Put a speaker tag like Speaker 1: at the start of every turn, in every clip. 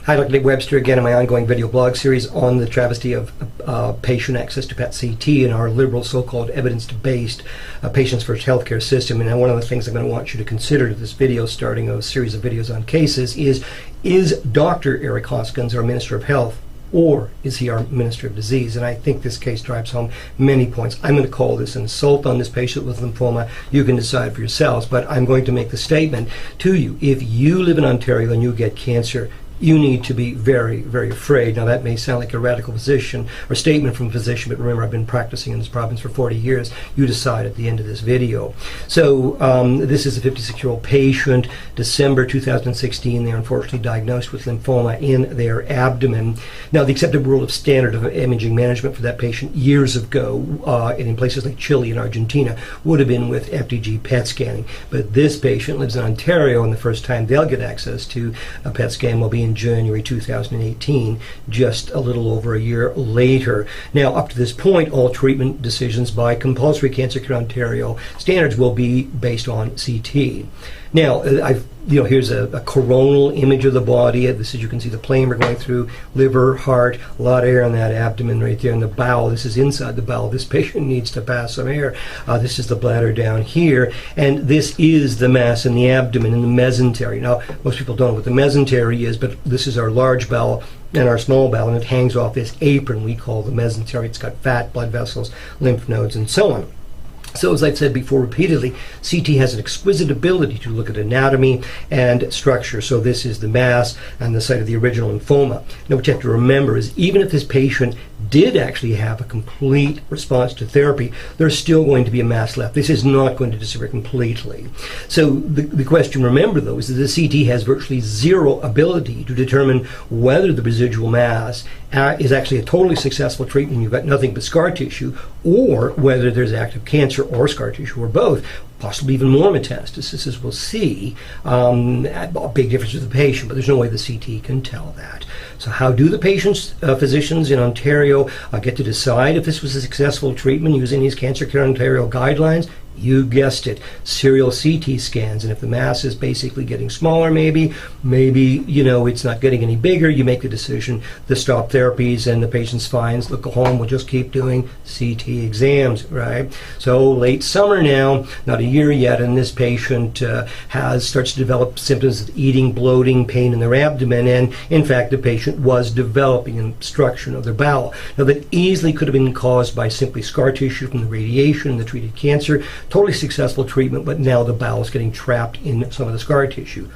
Speaker 1: Hi, Dr. Dave Webster again in my ongoing video blog series on the travesty of patient access to PET-CT in our liberal so-called evidence-based patients first healthcare system. And one of the things I'm going to want you to consider to this video, starting a series of videos on cases, is Dr. Eric Hoskins our Minister of Health, or is he our Minister of Disease? And I think this case drives home many points. I'm going to call this an assault on this patient with lymphoma. You can decide for yourselves, but I'm going to make the statement to you. If you live in Ontario and you get cancer, you need to be very, very afraid. Now, that may sound like a radical position or statement from a physician, but remember, I've been practicing in this province for 40 years. You decide at the end of this video. So this is a 56-year-old patient. December 2016, they're unfortunately diagnosed with lymphoma in their abdomen. Now, the accepted rule of standard of imaging management for that patient years ago, and in places like Chile and Argentina, would have been with FDG PET scanning. But this patient lives in Ontario, and the first time they'll get access to a PET scan will be in January 2018, just a little over a year later. Now, up to this point, all treatment decisions by compulsory Cancer Care Ontario standards will be based on CT. Now, here's a coronal image of the body. This is, you can see the plane we're going through, liver, heart, a lot of air in that abdomen right there, in the bowel. This is inside the bowel. This patient needs to pass some air. This is the bladder down here, and this is the mass in the abdomen, in the mesentery. Now, most people don't know what the mesentery is, but this is our large bowel and our small bowel, and it hangs off this apron we call the mesentery. It's got fat, blood vessels, lymph nodes, and so on. So, as I've said before repeatedly, CT has an exquisite ability to look at anatomy and structure. So this is the mass and the site of the original lymphoma. Now, what you have to remember is, even if this patient did actually have a complete response to therapy, there's still going to be a mass left. This is not going to disappear completely. So the question, remember, though, is that the CT has virtually zero ability to determine whether the residual mass is actually a totally successful treatment, you've got nothing but scar tissue, or whether there's active cancer or scar tissue, or both, possibly even more metastasis, as we'll see. A big difference with the patient, but there's no way the CT can tell that. So how do the physicians in Ontario get to decide if this was a successful treatment using these Cancer Care Ontario guidelines? You guessed it, serial CT scans. And if the mass is basically getting smaller, maybe it's not getting any bigger, you make the decision to stop therapies, and the patient's fine. Look, go home, we'll just keep doing CT exams, right? So late summer now, not a year yet, and this patient starts to develop symptoms of eating, bloating, pain in their abdomen, and in fact the patient was developing an obstruction of their bowel. Now, that easily could have been caused by simply scar tissue from the radiation and the treated cancer. Totally successful treatment, but now the bowel is getting trapped in some of the scar tissue.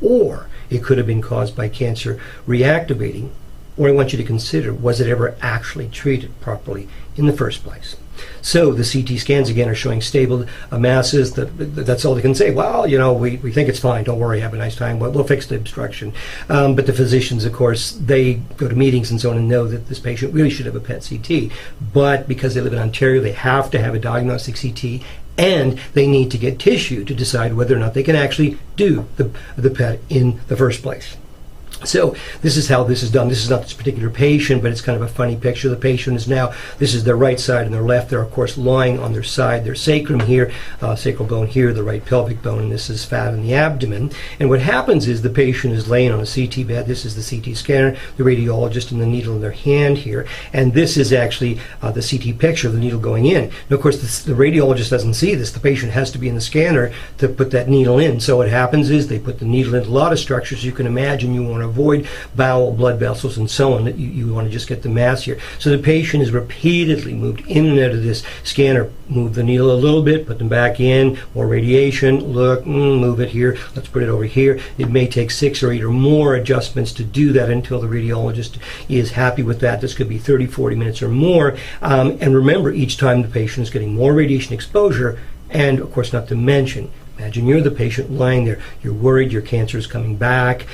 Speaker 1: Or it could have been caused by cancer reactivating. Or I want you to consider, was it ever actually treated properly in the first place? So the CT scans, again, are showing stable masses. That's all they can say. Well, we think it's fine. Don't worry. Have a nice time. We'll fix the obstruction. But the physicians, of course, they go to meetings and so on and know that this patient really should have a PET-CT. But because they live in Ontario, they have to have a diagnostic CT, and they need to get tissue to decide whether or not they can actually do the PET in the first place. So this is how this is done. This is not this particular patient, but it's kind of a funny picture. The patient is now, this is their right side and their left. They're, of course, lying on their side. Their sacrum here, sacral bone here, the right pelvic bone, and this is fat in the abdomen. And what happens is the patient is laying on a CT bed. This is the CT scanner, the radiologist, and the needle in their hand here. And this is actually the CT picture of the needle going in. Now, of course, the radiologist doesn't see this. The patient has to be in the scanner to put that needle in. So what happens is they put the needle into a lot of structures. You can imagine you want to avoid bowel, blood vessels, and so on. You want to just get the mass here. So the patient is repeatedly moved in and out of this scanner. Move the needle a little bit, put them back in, more radiation, look, move it here, let's put it over here. It may take 6 or 8 or more adjustments to do that until the radiologist is happy with that. This could be 30, 40 minutes or more. And remember, each time the patient is getting more radiation exposure, and of course, not to mention, imagine you're the patient lying there. You're worried your cancer is coming back.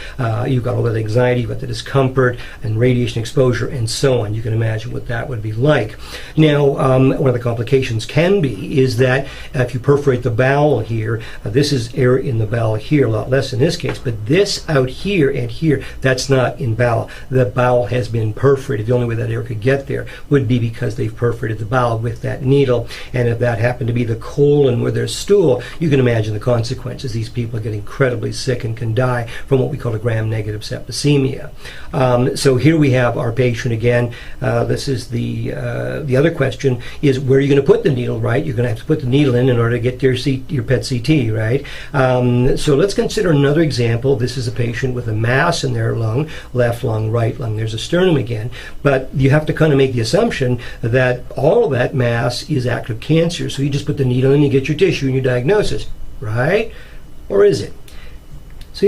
Speaker 1: You've got all that anxiety, you've got the discomfort and radiation exposure and so on. You can imagine what that would be like. Now, one of the complications can be is that if you perforate the bowel here, this is air in the bowel here, a lot less in this case, but this out here and here, that's not in bowel. The bowel has been perforated. The only way that air could get there would be because they've perforated the bowel with that needle. And if that happened to be the colon where there's stool, you can imagine imagine the consequences. These people get incredibly sick and can die from what we call a gram-negative septicemia. So here we have our patient again. This is the other question is, where are you going to put the needle, right? You're going to have to put the needle in order to get your PET CT, right? So let's consider another example. This is a patient with a mass in their lung, left lung, right lung. There's a sternum again. But you have to kind of make the assumption that all of that mass is active cancer. So you just put the needle in, you get your tissue and your diagnosis, right? Or is it? So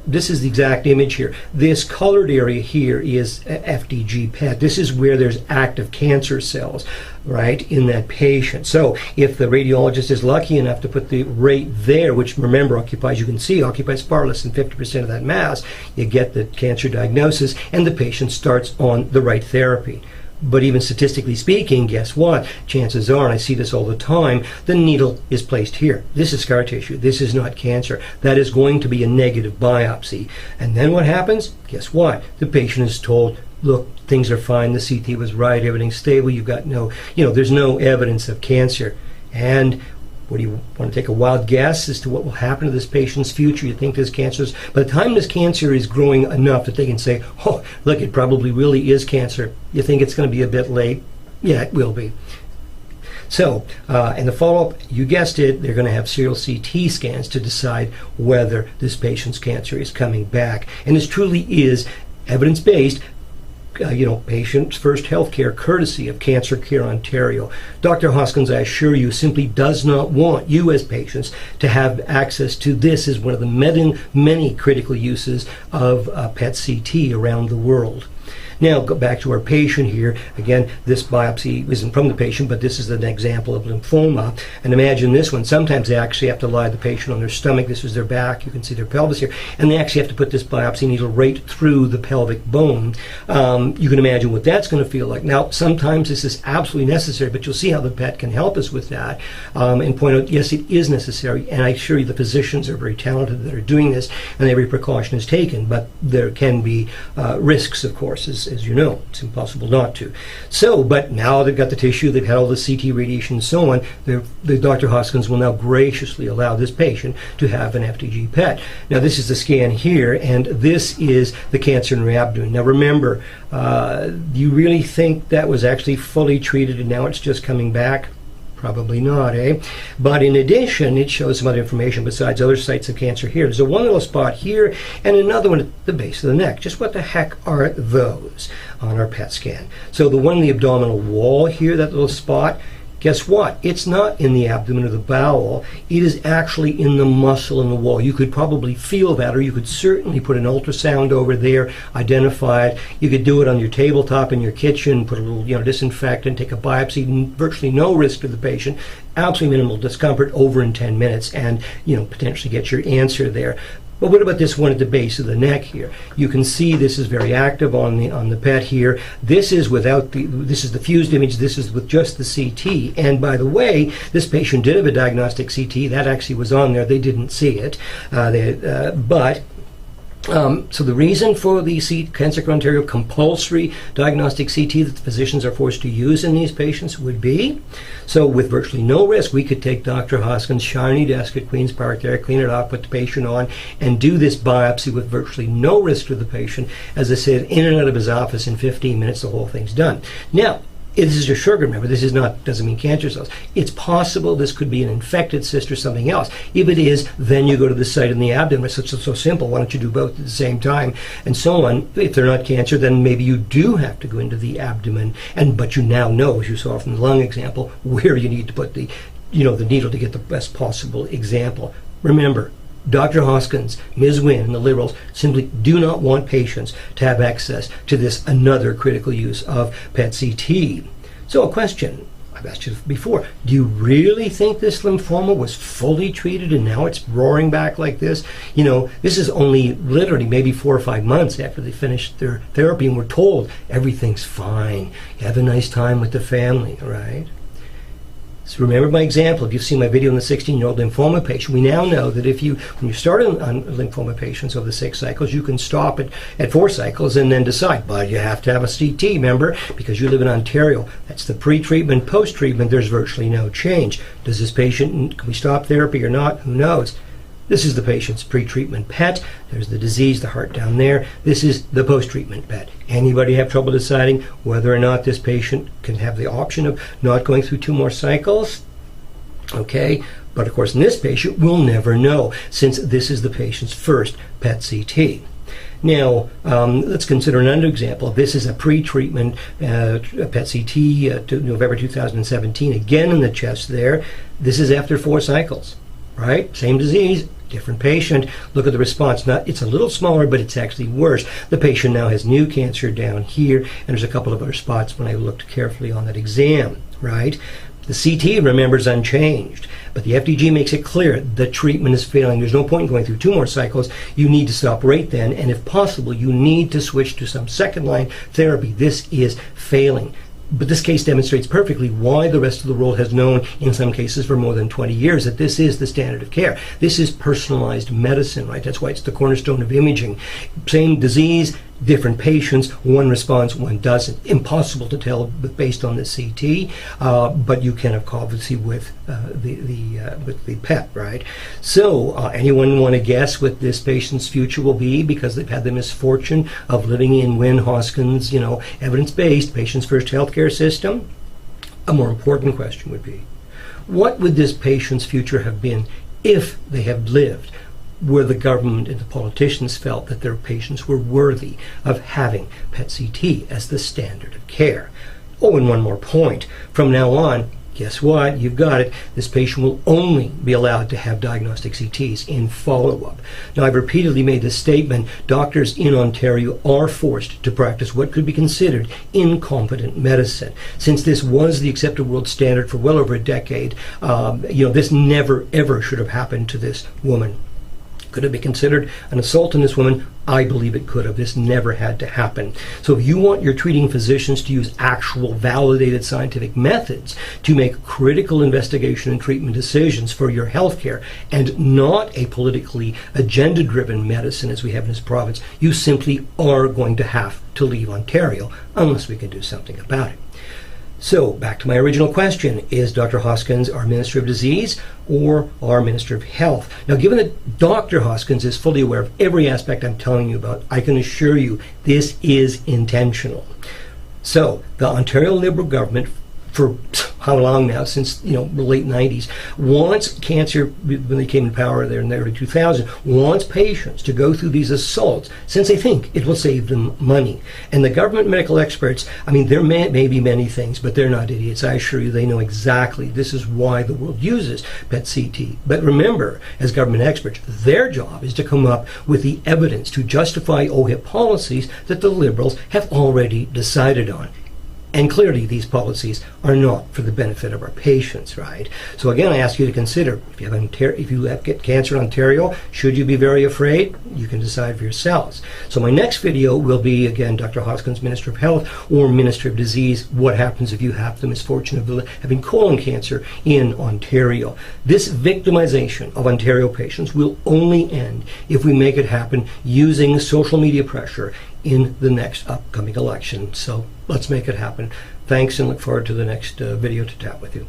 Speaker 1: this is the exact image here. This colored area here is FDG PET. This is where there's active cancer cells, right, in that patient. So if the radiologist is lucky enough to put the rate there, which remember occupies, you can see, occupies far less than 50% of that mass, you get the cancer diagnosis and the patient starts on the right therapy. But even statistically speaking, guess what? Chances are, and I see this all the time, the needle is placed here. This is scar tissue. This is not cancer. That is going to be a negative biopsy. And then what happens? Guess what? The patient is told, look, things are fine. The CT was right. Everything's stable. You've got there's no evidence of cancer. And what do you want to take a wild guess as to what will happen to this patient's future? You think this cancer is, by the time this cancer is growing enough that they can say, oh, look, it probably really is cancer. You think it's going to be a bit late? Yeah, it will be. So, in the follow-up, you guessed it, they're going to have serial CT scans to decide whether this patient's cancer is coming back. And this truly is evidence-based, patient's first healthcare, courtesy of Cancer Care Ontario. Dr. Hoskins, I assure you, simply does not want you as patients to have access to this as one of the many critical uses of PET CT around the world. Now, go back to our patient here. Again, this biopsy isn't from the patient, but this is an example of lymphoma. And imagine this one. Sometimes they actually have to lie the patient on their stomach. This is their back. You can see their pelvis here. And they actually have to put this biopsy needle right through the pelvic bone. You can imagine what that's going to feel like. Now, sometimes this is absolutely necessary, but you'll see how the PET can help us with that and point out, yes, it is necessary. And I assure you the physicians are very talented that are doing this, and every precaution is taken. But there can be risks, of course, as you know. It's impossible not to. So, but now they've got the tissue, they've had all the CT radiation and so on, the Dr. Hoskins will now graciously allow this patient to have an FDG PET. Now this is the scan here, and this is the cancer in her abdomen. Now remember, you really think that was actually fully treated and now it's just coming back? Probably not, eh? But in addition, it shows some other information besides other sites of cancer here. There's one little spot here and another one at the base of the neck. Just what the heck are those on our PET scan? So the one in the abdominal wall here, that little spot, guess what? It's not in the abdomen or the bowel. It is actually in the muscle in the wall. You could probably feel that, or you could certainly put an ultrasound over there, identify it. You could do it on your tabletop in your kitchen, put a little disinfectant, take a biopsy, virtually no risk to the patient, absolutely minimal discomfort, over in 10 minutes, and potentially get your answer there. But what about this one at the base of the neck here? You can see this is very active on the PET here. This is this is the fused image. This is with just the CT. And by the way, this patient did have a diagnostic CT. That actually was on there. They didn't see it, so the reason for the Cancer Care Ontario compulsory diagnostic CT that the physicians are forced to use in these patients would be, so with virtually no risk, we could take Dr. Hoskins' shiny desk at Queen's Park there, clean it off, put the patient on, and do this biopsy with virtually no risk to the patient. As I said, in and out of his office in 15 minutes, the whole thing's done. Now, this is your sugar, remember, this is doesn't mean cancer cells. It's possible this could be an infected cyst or something else. If it is, then you go to the site in the abdomen. It's so simple. Why don't you do both at the same time? And so on. If they're not cancer, then maybe you do have to go into the abdomen. But you now know, as you saw from the lung example, where you need to put the needle to get the best possible example. Remember, Dr. Hoskins, Ms. Wynn, and the Liberals simply do not want patients to have access to this another critical use of PET CT. So a question I've asked you before, do you really think this lymphoma was fully treated and now it's roaring back like this? This is only literally maybe 4 or 5 months after they finished their therapy and we're told everything's fine. You have a nice time with the family, right? So remember my example. If you've seen my video on the 16-year-old lymphoma patient, we now know that when you start on lymphoma patients over the 6 cycles, you can stop at 4 cycles and then decide. But you have to have a CT, remember, because you live in Ontario. That's the pre-treatment, post-treatment. There's virtually no change. Does this patient, can we stop therapy or not? Who knows? This is the patient's pre-treatment PET. There's the disease, the heart down there. This is the post-treatment PET. Anybody have trouble deciding whether or not this patient can have the option of not going through 2 more cycles? Okay, but of course in this patient we'll never know, since this is the patient's first PET CT. Now, let's consider another example. This is a pre-treatment PET CT to November 2017, again in the chest there. This is after 4 cycles, right? Same disease, different patient. Look at the response. It's a little smaller, but it's actually worse. The patient now has new cancer down here, and there's a couple of other spots when I looked carefully on that exam, right? The CT, remember, is unchanged, but the FDG makes it clear the treatment is failing. There's no point in going through 2 more cycles. You need to stop right then, and if possible, you need to switch to some second-line therapy. This is failing. But this case demonstrates perfectly why the rest of the world has known, in some cases for more than 20 years, that this is the standard of care. This is personalized medicine, right? That's why it's the cornerstone of imaging. Same disease, different patients, one responds, one doesn't. Impossible to tell based on the CT, but you can obviously with the PET, right? So, anyone want to guess what this patient's future will be because they've had the misfortune of living in Hoskins, evidence-based, patient's first healthcare system? A more important question would be, what would this patient's future have been if they had lived where the government and the politicians felt that their patients were worthy of having PET CT as the standard of care? Oh, and one more point. From now on, guess what? You've got it. This patient will only be allowed to have diagnostic CTs in follow-up. Now, I've repeatedly made this statement. Doctors in Ontario are forced to practice what could be considered incompetent medicine. Since this was the accepted world standard for well over a decade, this never, ever should have happened to this woman. Could it be considered an assault on this woman? I believe it could have. This never had to happen. So if you want your treating physicians to use actual validated scientific methods to make critical investigation and treatment decisions for your healthcare and not a politically agenda-driven medicine as we have in this province, you simply are going to have to leave Ontario unless we can do something about it. So, back to my original question, is Dr. Hoskins our Minister of Disease or our Minister of Health? Now, given that Dr. Hoskins is fully aware of every aspect I'm telling you about, I can assure you this is intentional. So, the Ontario Liberal government, for how long now, since the late 90s, wants cancer, when they came in power there in the early 2000s, wants patients to go through these assaults since they think it will save them money. And the government medical experts, there may be many things, but they're not idiots. I assure you they know exactly this is why the world uses PET CT. But remember, as government experts, their job is to come up with the evidence to justify OHIP policies that the Liberals have already decided on. And clearly these policies are not for the benefit of our patients, right? So again, I ask you to consider, if you get cancer in Ontario, should you be very afraid? You can decide for yourselves. So my next video will be, again, Dr. Hoskins, Minister of Health or Minister of Disease. What happens if you have the misfortune of having colon cancer in Ontario? This victimization of Ontario patients will only end if we make it happen using social media pressure in the next upcoming election. So let's make it happen. Thanks, and look forward to the next video to chat with you.